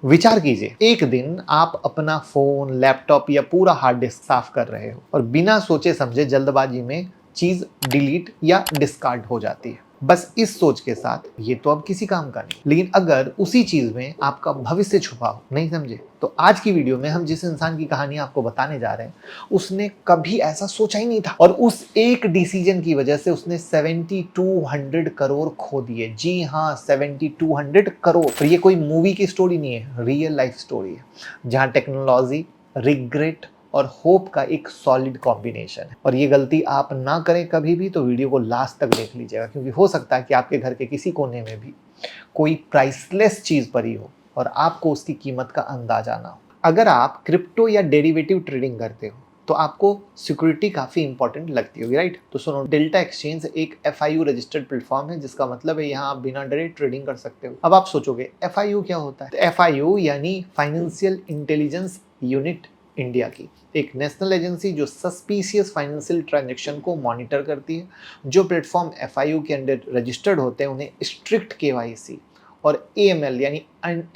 विचार कीजिए, एक दिन आप अपना फोन, लैपटॉप या पूरा हार्ड डिस्क साफ कर रहे हो और बिना सोचे समझे जल्दबाजी में चीज डिलीट या डिस्कार्ड हो जाती है। बस इस सोच के साथ ये तो अब किसी काम का नहीं। लेकिन अगर उसी चीज में आपका भविष्य छुपा हो, नहीं समझे? तो आज की वीडियो में हम जिस इंसान की कहानी आपको बताने जा रहे हैं, उसने कभी ऐसा सोचा ही नहीं था और उस एक डिसीजन की वजह से उसने 7200 करोड़ खो दिए। जी हाँ, 7200 करोड़। और ये कोई मूवी की स्टोरी नहीं है, रियल लाइफ स्टोरी है, जहां टेक्नोलॉजी, रिग्रेट और होप का एक सॉलिड कॉम्बिनेशन है। और ये गलती आप ना करें कभी भी, तो वीडियो को लास्ट तक देख लीजिएगा, क्योंकि हो सकता है कि आपके घर के किसी कोने में भी कोई प्राइसलेस चीज पड़ी हो और आपको उसकी कीमत का अंदाजा ना हो। अगर आप क्रिप्टो या डेरिवेटिव ट्रेडिंग करते हो तो आपको सिक्योरिटी काफी इंपॉर्टेंट लगती होगी, राइट? तो सुनो, डेल्टा एक्सचेंज एक FIU रजिस्टर्ड प्लेटफॉर्म है, जिसका मतलब है यहाँ आप बिना डरे ट्रेडिंग कर सकते हो। अब आप सोचोगे FIU क्या होता है? तो FIU यानी फाइनेंशियल इंटेलिजेंस यूनिट इंडिया की एक नेशनल एजेंसी जो सस्पिशियस फाइनेंशियल ट्रांजैक्शन को मॉनिटर करती है। जो प्लेटफॉर्म FIU के अंडर रजिस्टर्ड होते हैं उन्हें स्ट्रिक्ट KYC और AML यानी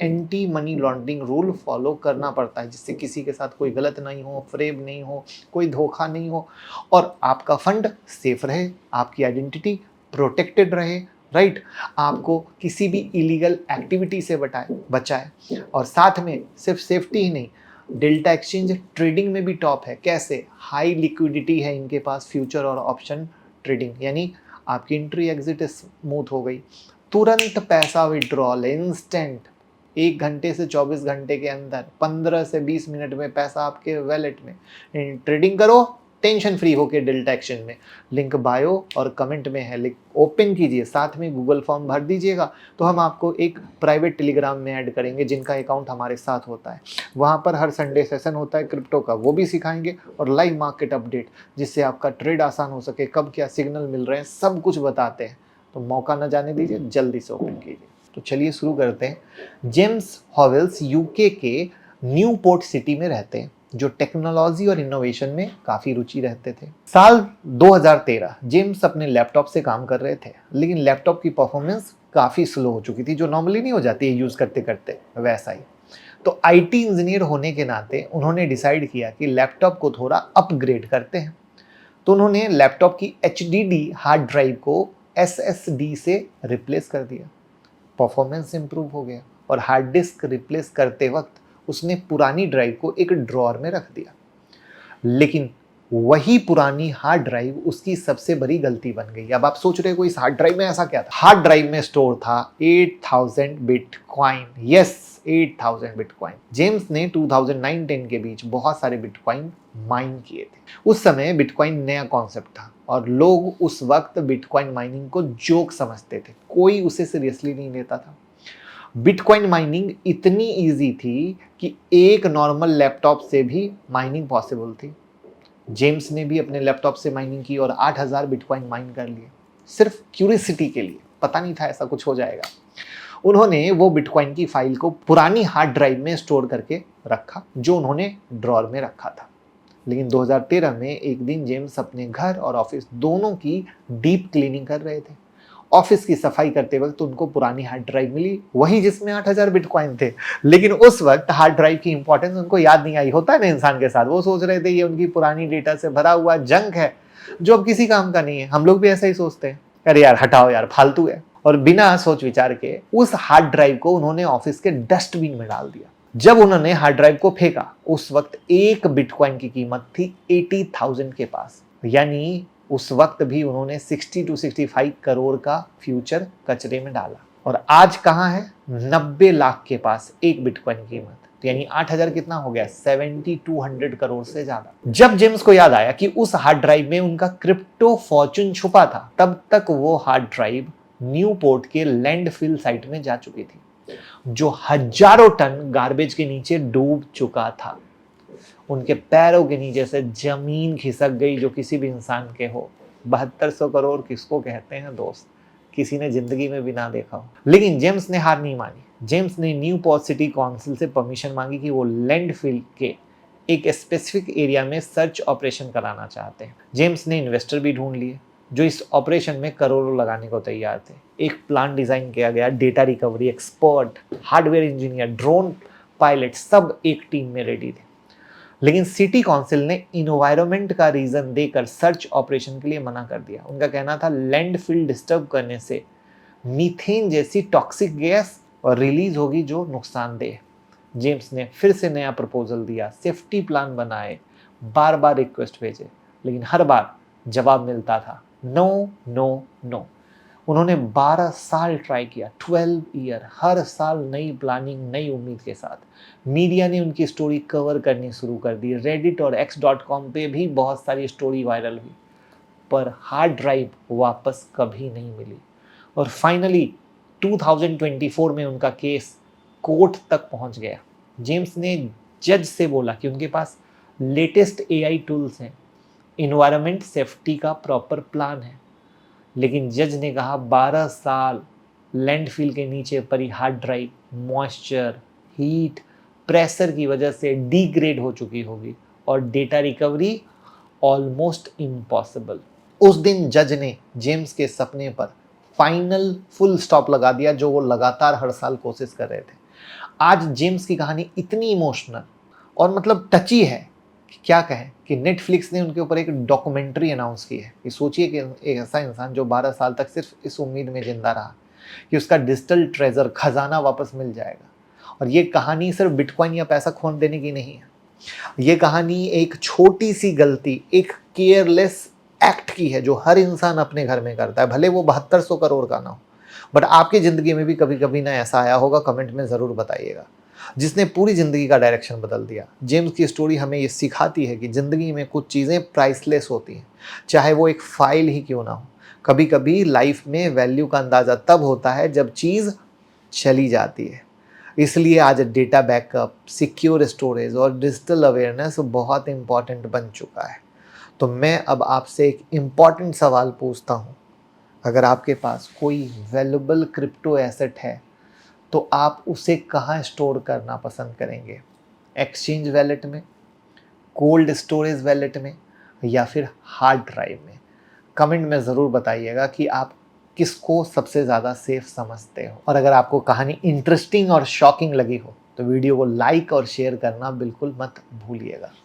anti money laundering rule follow करना पड़ता है, जिससे किसी के साथ कोई गलत नहीं हो, फ्रेब नहीं हो, कोई धोखा नहीं हो और आपका फंड सेफ रहे, आपकी आइडेंटिटी प्रोटेक्टेड रहे, राइट? आपको किसी भी इलीगल एक्टिविटी से बचाए। और साथ में सिर्फ सेफ्टी ही नहीं, डेल्टा एक्सचेंज ट्रेडिंग में भी टॉप है। कैसे? हाई लिक्विडिटी है इनके पास, फ्यूचर और ऑप्शन ट्रेडिंग, यानी आपकी एंट्री एग्जिट स्मूथ हो गई, तुरंत पैसा विड्रॉल, इंस्टेंट। 1 घंटे से 24 घंटे के अंदर 15 से 20 मिनट में पैसा आपके वैलेट में। ट्रेडिंग करो टेंशन फ्री होके डेल्टा एक्सचेंज में। लिंक बायो और कमेंट में है, लिंक ओपन कीजिए, साथ में गूगल फॉर्म भर दीजिएगा, तो हम आपको एक प्राइवेट टेलीग्राम में ऐड करेंगे जिनका अकाउंट हमारे साथ होता है। वहाँ पर हर संडे सेशन होता है क्रिप्टो का, वो भी सिखाएंगे, और लाइव मार्केट अपडेट, जिससे आपका ट्रेड आसान हो सके, कब क्या सिग्नल मिल रहे हैं सब कुछ बताते हैं। तो मौका न जाने दीजिए, जल्दी से ओपन कीजिए। तो चलिए शुरू करते हैं। जेम्स हॉवेल्स UK के न्यूपोर्ट सिटी में रहते हैं, जो टेक्नोलॉजी और इनोवेशन में काफ़ी रुचि रहते थे। साल 2013 जेम्स अपने लैपटॉप से काम कर रहे थे, लेकिन लैपटॉप की परफॉर्मेंस काफ़ी स्लो हो चुकी थी, जो नॉर्मली नहीं हो जाती है यूज़ करते करते, वैसा ही। तो IT इंजीनियर होने के नाते उन्होंने डिसाइड किया कि लैपटॉप को थोड़ा अपग्रेड करते हैं। तो उन्होंने लैपटॉप की HDD हार्ड ड्राइव को SSD से रिप्लेस कर दिया। परफॉर्मेंस इंप्रूव हो गया और हार्ड डिस्क रिप्लेस करते वक्त उसने पुरानी ड्राइव को एक ड्रॉअर में रख दिया। लेकिन वही पुरानी हार्ड ड्राइव उसकी सबसे बड़ी गलती बन गई। अब आप सोच रहे हो इस हार्ड ड्राइव में ऐसा क्या था? हार्ड ड्राइव में स्टोर था 8000 बिटकॉइन। Yes, 8000 bitcoin. जेम्स ने 2009-10 के बीच बहुत सारे बिटकॉइन माइन किए थे। उस समय बिटकॉइन नया कॉन्सेप्ट था और लोग उस वक्त बिटकॉइन माइनिंग को जोक समझते थे, कोई उसे सीरियसली नहीं लेता था। बिटकॉइन माइनिंग इतनी इजी थी कि एक नॉर्मल लैपटॉप से भी माइनिंग पॉसिबल थी। जेम्स ने भी अपने लैपटॉप से माइनिंग की और 8000 बिटकॉइन माइन कर लिए, सिर्फ क्यूरियोसिटी के लिए। पता नहीं था ऐसा कुछ हो जाएगा। उन्होंने वो बिटकॉइन की फाइल को पुरानी हार्ड ड्राइव में स्टोर करके रखा, जो उन्होंने ड्रॉअर में रखा था। लेकिन 2013 में एक दिन जेम्स अपने घर और ऑफिस दोनों की डीप क्लीनिंग कर रहे थे। ऑफिस की सफाई करते वक्त उनको पुरानी हार्ड ड्राइव मिली, वही जिसमें 8000 बिटकॉइन थे। लेकिन उस वक्त हार्ड ड्राइव की इंपॉर्टेंस उनको याद नहीं आई। होता है ना इंसान के साथ, वो सोच रहे थे ये उनकी पुरानी डेटा से भरा हुआ जंक है जो अब किसी काम का नहीं है। हम लोग भी ऐसा ही सोचते हैं, अरे यार हटाओ यार, फालतू है। और बिना सोच विचार के उस हार्ड ड्राइव को उन्होंने ऑफिस के डस्टबिन में डाल दिया। जब उन्होंने हार्ड ड्राइव को फेंका, उस वक्त एक बिटकॉइन की कीमत थी 80,000 के पास। यानी उस वक्त भी उन्होंने 60 to 65 करोड़ का फ्यूचर कचरे में डाला। और आज कहाँ है? 90 लाख के पास एक बिटकॉइन की कीमत। तो यानी 8000 कितना हो गया? 7200 करोड़ से ज्यादा। जब जेम्स को याद आया कि उस हार्ड ड्राइव में उनका क्रिप्टो फॉर्चून छुपा था, तब तक वो हार्ड ड्राइव न्यूपोर्ट के लैंडफिल साइट में जा चुकी थी, जो हजारों टन गार्बेज के नीचे डूब चुका था। उनके पैरों के नीचे से जमीन खिसक गई, जो किसी भी इंसान के हो। 7200 करोड़ किसको कहते हैं दोस्त? किसी ने जिंदगी में भी ना देखा हो। लेकिन जेम्स ने हार नहीं मानी। जेम्स ने न्यूपोर्ट सिटी काउंसिल से परमिशन मांगी कि वो लैंडफिल के एक स्पेसिफिक एरिया में सर्च ऑपरेशन कराना चाहते हैं। जेम्स ने इन्वेस्टर भी ढूंढ लिए जो इस ऑपरेशन में करोड़ों लगाने को तैयार थे। एक प्लान डिजाइन किया गया, data recovery expert, hardware engineer, drone pilot सब एक टीम में रेडी थे। लेकिन सिटी काउंसिल ने इन्वायरमेंट का रीजन देकर सर्च ऑपरेशन के लिए मना कर दिया। उनका कहना था लैंडफिल डिस्टर्ब करने से मीथेन जैसी टॉक्सिक गैस और रिलीज होगी जो नुकसानदेह है। जेम्स ने फिर से नया प्रपोजल दिया, सेफ्टी प्लान बनाए, बार बार रिक्वेस्ट भेजे, लेकिन हर बार जवाब मिलता था नो नो नो। उन्होंने 12 साल ट्राई किया, 12 ईयर, हर साल नई प्लानिंग, नई उम्मीद के साथ। मीडिया ने उनकी स्टोरी कवर करनी शुरू कर दी, रेडिट और x.com पे भी बहुत सारी स्टोरी वायरल हुई, पर हार्ड ड्राइव वापस कभी नहीं मिली। और फाइनली 2024 में उनका केस कोर्ट तक पहुंच गया। जेम्स ने जज से बोला कि उनके पास लेटेस्ट एआई टूल्स हैं, इन्वायरमेंट सेफ्टी का प्रॉपर प्लान है, लेकिन जज ने कहा 12 साल लैंडफिल के नीचे पड़ी hard drive moisture, heat, pressure की वजह से डिग्रेड हो चुकी होगी और डेटा रिकवरी ऑलमोस्ट इम्पॉसिबल। उस दिन जज ने जेम्स के सपने पर फाइनल फुल स्टॉप लगा दिया, जो वो लगातार हर साल कोशिश कर रहे थे। आज जेम्स की कहानी इतनी इमोशनल और मतलब टची है कि क्या कहें, कि नेटफ्लिक्स ने उनके ऊपर एक डॉक्यूमेंट्री अनाउंस की है। कि सोचिए कि एक ऐसा इंसान जो 12 साल तक सिर्फ इस उम्मीद में जिंदा रहा कि उसका डिजिटल ट्रेजर, खजाना वापस मिल जाएगा। और ये कहानी सिर्फ बिटकॉइन या पैसा खोन देने की नहीं है। ये कहानी एक छोटी सी गलती, एक केयरलेस एक्ट की है जो हर इंसान अपने घर में करता है, भले वो 7200 करोड़ का ना हो। बट आपकी ज़िंदगी में भी कभी कभी ना ऐसा आया होगा, कमेंट में ज़रूर बताइएगा, जिसने पूरी ज़िंदगी का डायरेक्शन बदल दिया। जेम्स की स्टोरी हमें ये सिखाती है कि ज़िंदगी में कुछ चीज़ें प्राइसलेस होती हैं, चाहे वो एक फ़ाइल ही क्यों ना हो। कभी कभी लाइफ में वैल्यू का अंदाज़ा तब होता है जब चीज़ चली जाती है। इसलिए आज डेटा बैकअप, सिक्योर स्टोरेज और डिजिटल अवेयरनेस बहुत इम्पॉर्टेंट बन चुका है। तो मैं अब आपसे एक इम्पॉर्टेंट सवाल पूछता हूँ, अगर आपके पास कोई वैल्यूबल क्रिप्टो एसेट है तो आप उसे कहाँ स्टोर करना पसंद करेंगे? एक्सचेंज वैलेट में, कोल्ड स्टोरेज वैलेट में, या फिर हार्ड ड्राइव में? कमेंट में ज़रूर बताइएगा कि आप किसको सबसे ज़्यादा सेफ समझते हो। और अगर आपको कहानी इंटरेस्टिंग और शॉकिंग लगी हो तो वीडियो को लाइक और शेयर करना बिल्कुल मत भूलिएगा।